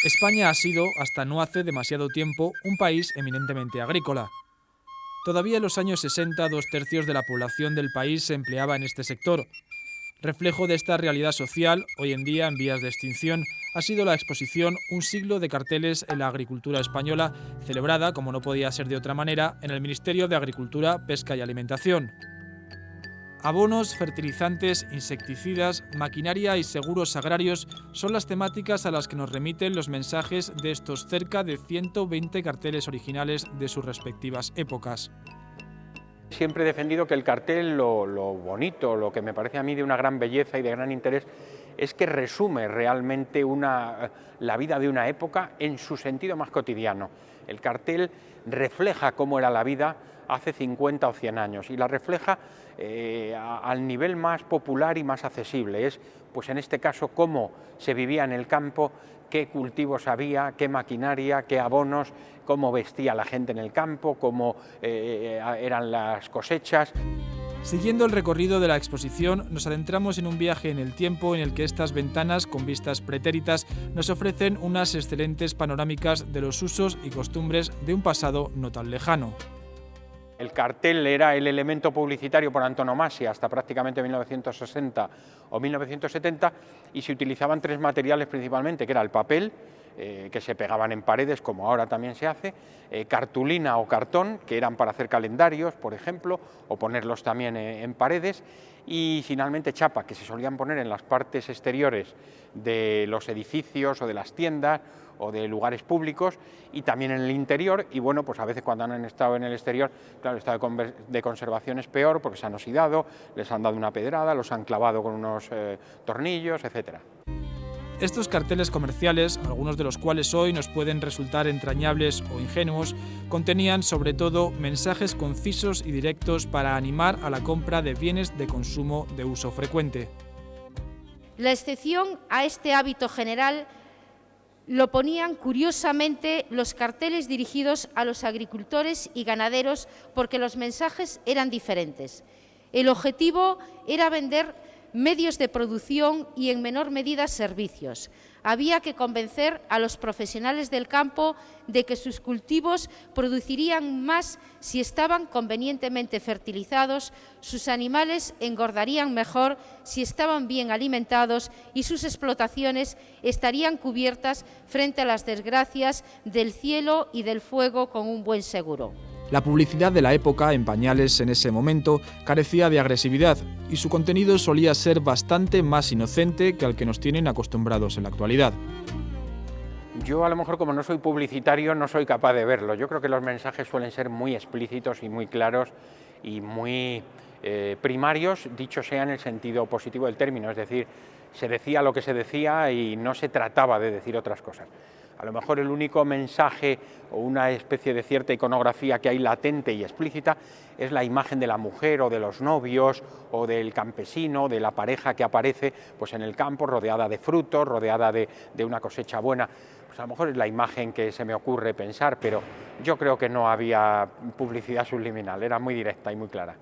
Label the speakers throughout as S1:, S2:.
S1: España ha sido, hasta no hace demasiado tiempo, un país eminentemente agrícola. Todavía en los años 60, 2/3 de la población del país se empleaba en este sector. Reflejo de esta realidad social, hoy en día en vías de extinción, ha sido la exposición Un siglo de carteles en la agricultura española, celebrada, como no podía ser de otra manera, en el Ministerio de Agricultura, Pesca y Alimentación. Abonos, fertilizantes, insecticidas, maquinaria y seguros agrarios son las temáticas a las que nos remiten los mensajes de estos cerca de 120 carteles originales de sus respectivas épocas.
S2: Siempre he defendido que el cartel, lo bonito, lo que me parece a mí de una gran belleza y de gran interés, es que resume realmente la vida de una época en su sentido más cotidiano. El cartel refleja cómo era la vida hace 50 o 100 años y la refleja al nivel más popular y más accesible. Es, pues en este caso, cómo se vivía en el campo, qué cultivos había, qué maquinaria, qué abonos, cómo vestía la gente en el campo, cómo eran las cosechas.
S1: Siguiendo el recorrido de la exposición, nos adentramos en un viaje en el tiempo en el que estas ventanas con vistas pretéritas nos ofrecen unas excelentes panorámicas de los usos y costumbres de un pasado no tan lejano.
S2: El cartel era el elemento publicitario por antonomasia hasta prácticamente 1960 o 1970 y se utilizaban tres materiales principalmente, que era el papel, que se pegaban en paredes, como ahora también se hace, cartulina o cartón, que eran para hacer calendarios, por ejemplo, o ponerlos también en paredes, y finalmente chapa, que se solían poner en las partes exteriores de los edificios o de las tiendas o de lugares públicos y también en el interior, y bueno, pues a veces cuando han estado en el exterior, claro, el estado de conservación es peor porque se han oxidado, les han dado una pedrada, los han clavado con unos tornillos, etcétera.
S1: Estos carteles comerciales, algunos de los cuales hoy nos pueden resultar entrañables o ingenuos, contenían sobre todo mensajes concisos y directos para animar a la compra de bienes de consumo de uso frecuente.
S3: La excepción a este hábito general lo ponían curiosamente los carteles dirigidos a los agricultores y ganaderos porque los mensajes eran diferentes. El objetivo era vender medios de producción y en menor medida servicios. Había que convencer a los profesionales del campo de que sus cultivos producirían más si estaban convenientemente fertilizados, sus animales engordarían mejor si estaban bien alimentados y sus explotaciones estarían cubiertas frente a las desgracias del cielo y del fuego con un buen seguro.
S1: La publicidad de la época en pañales en ese momento carecía de agresividad y su contenido solía ser bastante más inocente que al que nos tienen acostumbrados en la actualidad.
S2: Yo a lo mejor, como no soy publicitario, no soy capaz de verlo. Yo creo que los mensajes suelen ser muy explícitos y muy claros y muy primarios, dicho sea en el sentido positivo del término, es decir, se decía lo que se decía y no se trataba de decir otras cosas. A lo mejor el único mensaje o una especie de cierta iconografía que hay latente y explícita es la imagen de la mujer o de los novios o del campesino, de la pareja que aparece pues en el campo rodeada de frutos, rodeada de una cosecha buena. Pues a lo mejor es la imagen que se me ocurre pensar, pero yo creo que no había publicidad subliminal, era muy directa y muy clara.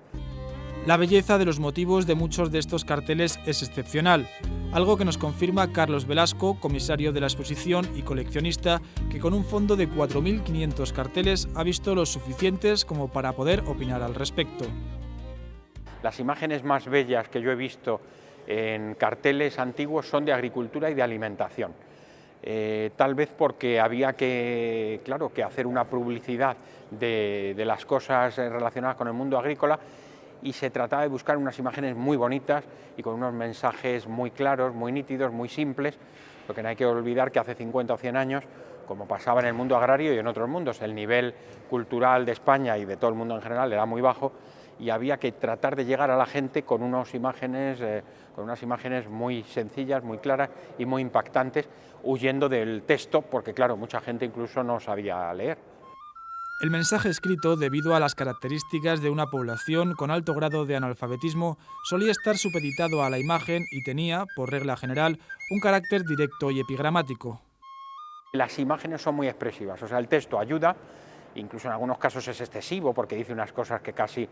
S1: La belleza de los motivos de muchos de estos carteles es excepcional, algo que nos confirma Carlos Velasco, comisario de la exposición y coleccionista, que con un fondo de 4.500 carteles ha visto los suficientes como para poder opinar al respecto.
S2: Las imágenes más bellas que yo he visto en carteles antiguos son de agricultura y de alimentación. Tal vez porque había que hacer una publicidad de las cosas relacionadas con el mundo agrícola, y se trataba de buscar unas imágenes muy bonitas y con unos mensajes muy claros, muy nítidos, muy simples, porque no hay que olvidar que hace 50 o 100 años, como pasaba en el mundo agrario y en otros mundos, el nivel cultural de España y de todo el mundo en general era muy bajo y había que tratar de llegar a la gente con unas imágenes muy sencillas, muy claras y muy impactantes, huyendo del texto, porque claro, mucha gente incluso no sabía leer.
S1: El mensaje escrito, debido a las características de una población con alto grado de analfabetismo, solía estar supeditado a la imagen y tenía, por regla general, un carácter directo y epigramático.
S2: Las imágenes son muy expresivas, o sea, el texto ayuda, incluso en algunos casos es excesivo porque dice unas cosas que casi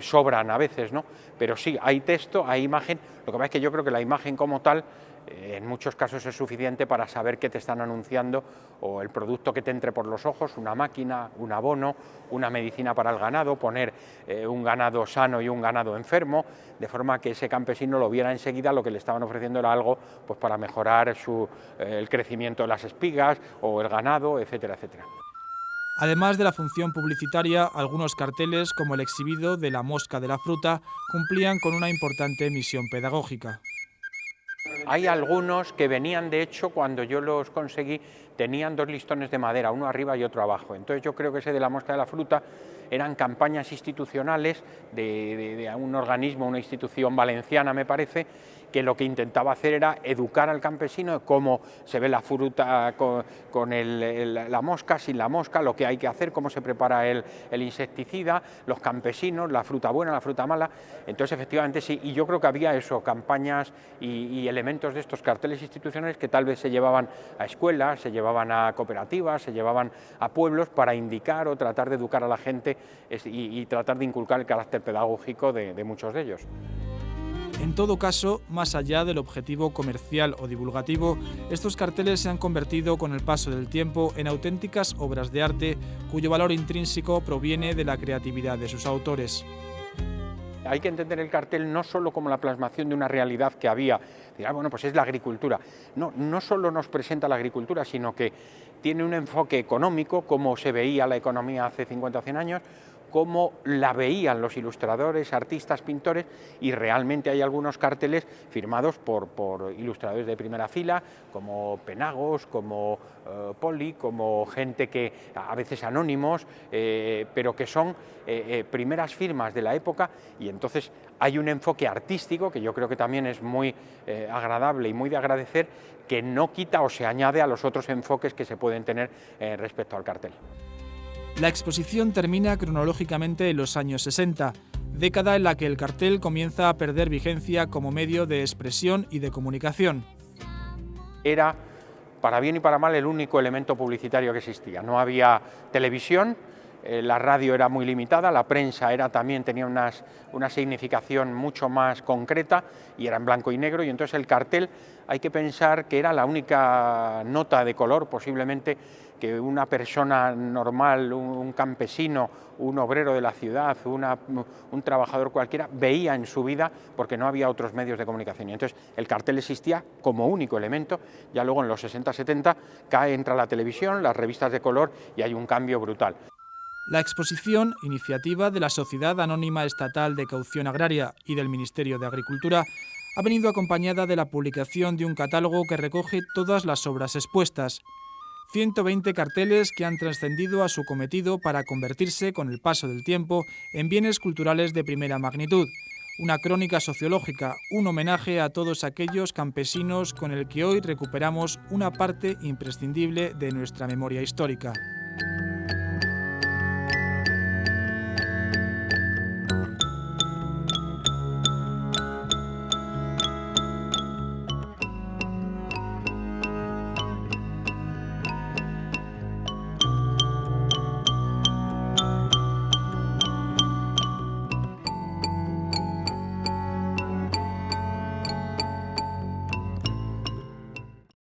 S2: sobran a veces, ¿no? Pero sí, hay texto, hay imagen. Lo que pasa es que yo creo que la imagen como tal en muchos casos es suficiente para saber qué te están anunciando o el producto que te entre por los ojos, una máquina, un abono, una medicina para el ganado, poner un ganado sano y un ganado enfermo, de forma que ese campesino lo viera enseguida. Lo que le estaban ofreciendo era algo pues para mejorar el crecimiento de las espigas o el ganado, etcétera, etcétera.
S1: Además de la función publicitaria, algunos carteles, como el exhibido de la mosca de la fruta, cumplían con una importante misión pedagógica.
S2: Hay algunos que venían, de hecho, cuando yo los conseguí, tenían 2 listones de madera, uno arriba y otro abajo. Entonces yo creo que ese de la mosca de la fruta eran campañas institucionales de un organismo, una institución valenciana, me parece, que lo que intentaba hacer era educar al campesino de cómo se ve la fruta con la mosca, sin la mosca, lo que hay que hacer, cómo se prepara el insecticida, los campesinos, la fruta buena, la fruta mala. Entonces, efectivamente, sí, y yo creo que había eso, campañas y elementos de estos carteles institucionales que tal vez se llevaban a escuelas, se llevaban a cooperativas, se llevaban a pueblos para indicar o tratar de educar a la gente y tratar de inculcar el carácter pedagógico de muchos de ellos.
S1: En todo caso, más allá del objetivo comercial o divulgativo, estos carteles se han convertido con el paso del tiempo en auténticas obras de arte cuyo valor intrínseco proviene de la creatividad de sus autores.
S2: Hay que entender el cartel no solo como la plasmación de una realidad que había, bueno, pues es la agricultura. No solo nos presenta la agricultura, sino que tiene un enfoque económico, como se veía la economía hace 50 o 100 años, cómo la veían los ilustradores, artistas, pintores, y realmente hay algunos carteles firmados por ilustradores de primera fila, como Penagos, como Poli, como gente que a veces anónimos, pero que son primeras firmas de la época, y entonces hay un enfoque artístico que yo creo que también es muy agradable y muy de agradecer, que no quita o se añade a los otros enfoques que se pueden tener respecto al cartel.
S1: La exposición termina cronológicamente en los años 60, década en la que el cartel comienza a perder vigencia como medio de expresión y de comunicación.
S2: Era, para bien y para mal, el único elemento publicitario que existía. No había televisión, la radio era muy limitada, la prensa también tenía una significación mucho más concreta y era en blanco y negro, y entonces el cartel hay que pensar que era la única nota de color posiblemente que una persona normal, un campesino, un obrero de la ciudad, un trabajador cualquiera veía en su vida, porque no había otros medios de comunicación. Y entonces el cartel existía como único elemento. Ya luego en los 60-70 entra la televisión, las revistas de color, y hay un cambio brutal.
S1: La exposición, iniciativa de la Sociedad Anónima Estatal de Caución Agraria y del Ministerio de Agricultura, ha venido acompañada de la publicación de un catálogo que recoge todas las obras expuestas. 120 carteles que han trascendido a su cometido para convertirse, con el paso del tiempo, en bienes culturales de primera magnitud. Una crónica sociológica, un homenaje a todos aquellos campesinos con el que hoy recuperamos una parte imprescindible de nuestra memoria histórica.